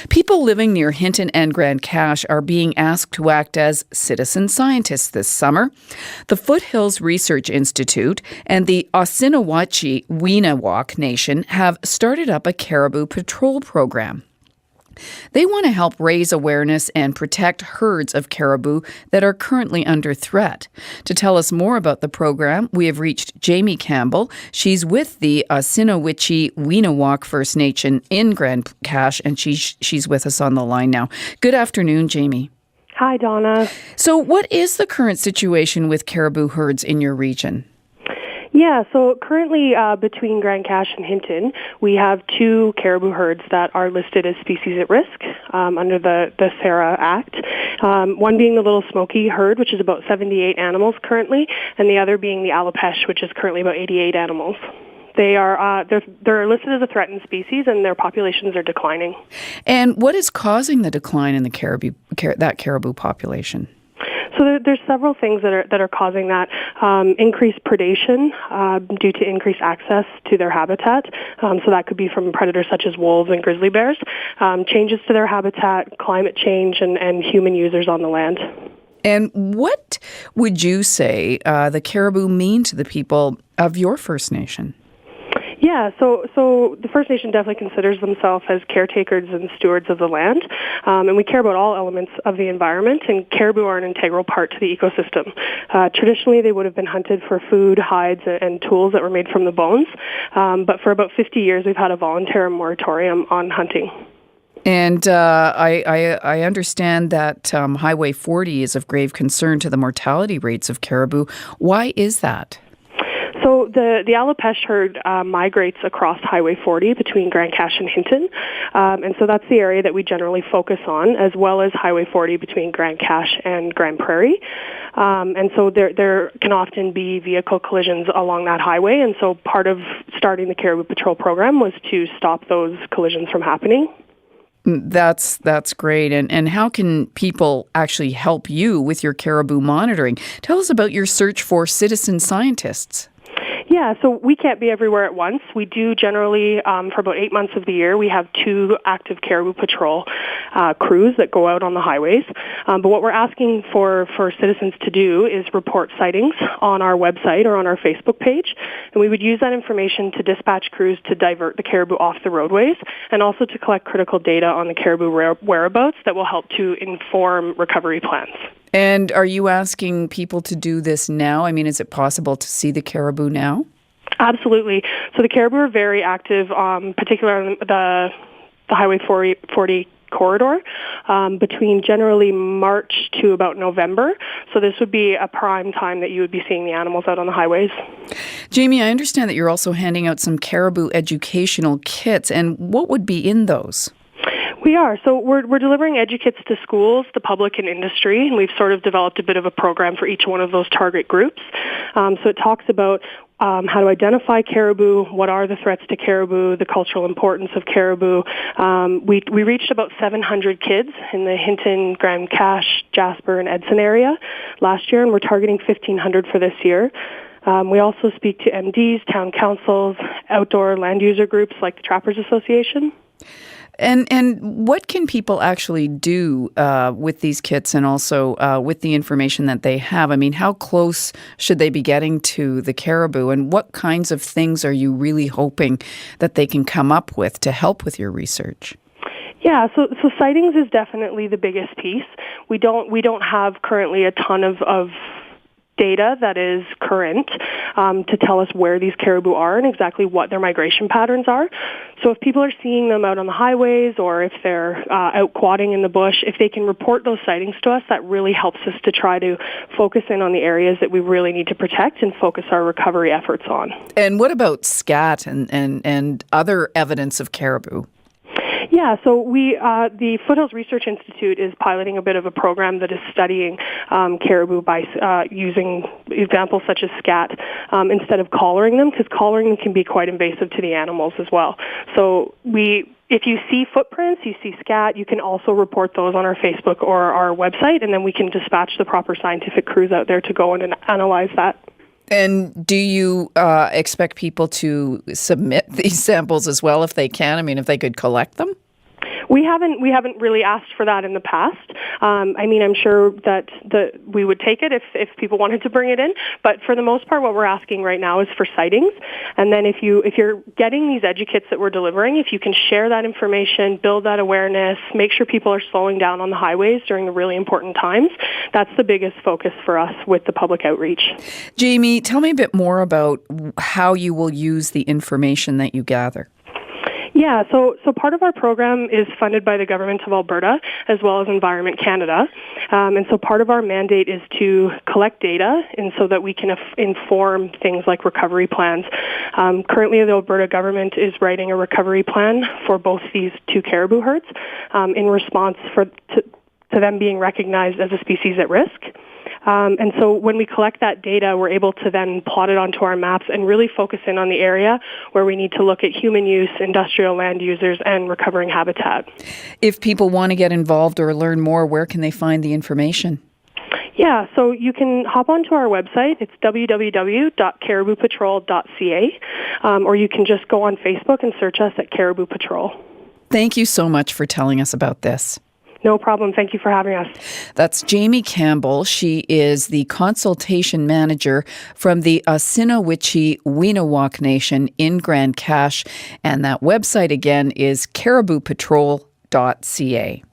People living near Hinton and Grande Cache are being asked to act as citizen scientists this summer. The Foothills Research Institute and the Aseniwuche Winewak Nation have started up a Caribou Patrol program. They want to help raise awareness and protect herds of caribou that are currently under threat. To tell us more about the program, we have reached Jaymie Campbell. She's with the Aseniwuche Winewak First Nation in Grande Cache, and she's with us on the line now. Good afternoon, Jaymie. Hi, Donna. So what is the current situation with caribou herds in your region? Yeah, so currently between Grande Cache and Hinton, we have two caribou herds that are listed as species at risk under the SARA Act. One being the Little Smoky herd, which is about 78 animals currently, and the other being the Alopesh, which is currently about 88 animals. They're listed as a threatened species, and their populations are declining. And what is causing the decline in the caribou population? So there's several things that are causing that. Increased predation due to increased access to their habitat. So that could be from predators such as wolves and grizzly bears. Changes to their habitat, climate change, and human users on the land. And what would you say the caribou mean to the people of your First Nation? Yeah, so the First Nation definitely considers themselves as caretakers and stewards of the land, and we care about all elements of the environment, and caribou are an integral part to the ecosystem. Traditionally, they would have been hunted for food, hides, and tools that were made from the bones, but for about 50 years, we've had a voluntary moratorium on hunting. And I understand that Highway 40 is of grave concern to the mortality rates of caribou. Why is that? So the Alopesh herd migrates across Highway 40 between Grande Cache and Hinton, and so that's the area that we generally focus on, as well as Highway 40 between Grande Cache and Grande Prairie. And so there can often be vehicle collisions along that highway, and so part of starting the Caribou Patrol program was to stop those collisions from happening. That's great. And how can people actually help you with your caribou monitoring? Tell us about your search for citizen scientists. Yeah, so we can't be everywhere at once. We do generally, for about 8 months of the year, we have 2 active Caribou Patrol crews that go out on the highways. But what we're asking for citizens to do is report sightings on our website or on our Facebook page. And we would use that information to dispatch crews to divert the caribou off the roadways and also to collect critical data on the caribou whereabouts that will help to inform recovery plans. And are you asking people to do this now? I mean, is it possible to see the caribou now? Absolutely. So the caribou are very active, particularly on the Highway 40 corridor, between generally March to about November. So this would be a prime time that you would be seeing the animals out on the highways. Jaymie, I understand that you're also handing out some caribou educational kits. And what would be in those? We are. So we're delivering edukits to schools, the public, and industry, and we've sort of developed a bit of a program for each one of those target groups. So it talks about how to identify caribou, what are the threats to caribou, the cultural importance of caribou. We reached about 700 kids in the Hinton, Grande Cache, Jasper, and Edson area last year, and we're targeting 1,500 for this year. We also speak to MDs, town councils, outdoor land user groups like the Trappers Association. And what can people actually do with these kits and also with the information that they have? I mean, how close should they be getting to the caribou, and what kinds of things are you really hoping that they can come up with to help with your research? Yeah, so sightings is definitely the biggest piece. We don't have currently a ton of data that is current to tell us where these caribou are and exactly what their migration patterns are. So if people are seeing them out on the highways or if they're out quadding in the bush, if they can report those sightings to us, that really helps us to try to focus in on the areas that we really need to protect and focus our recovery efforts on. And what about scat and other evidence of caribou? Yeah, so the Foothills Research Institute is piloting a bit of a program that is studying caribou by using examples such as scat instead of collaring them, because collaring them can be quite invasive to the animals as well. So if you see footprints, you see scat, you can also report those on our Facebook or our website, and then we can dispatch the proper scientific crews out there to go in and analyze that. And do you expect people to submit these samples as well if they can? I mean, if they could collect them? We haven't really asked for that in the past. I'm sure that we would take it if people wanted to bring it in. But for the most part, what we're asking right now is for sightings. And then if you're getting these educates that we're delivering, if you can share that information, build that awareness, make sure people are slowing down on the highways during the really important times, that's the biggest focus for us with the public outreach. Jaymie, tell me a bit more about how you will use the information that you gather. Yeah, so part of our program is funded by the Government of Alberta as well as Environment Canada. And so part of our mandate is to collect data and so that we can inform things like recovery plans. Currently, the Alberta government is writing a recovery plan for both these two caribou herds in response to them being recognized as a species at risk. And so when we collect that data, we're able to then plot it onto our maps and really focus in on the area where we need to look at human use, industrial land users, and recovering habitat. If people want to get involved or learn more, where can they find the information? Yeah, so you can hop onto our website. It's www.cariboupatrol.ca, or you can just go on Facebook and search us at Caribou Patrol. Thank you so much for telling us about this. No problem. Thank you for having us. That's Jaymie Campbell. She is the consultation manager from the Aseniwuche Winewak Nation in Grande Cache. And that website again is cariboupatrol.ca.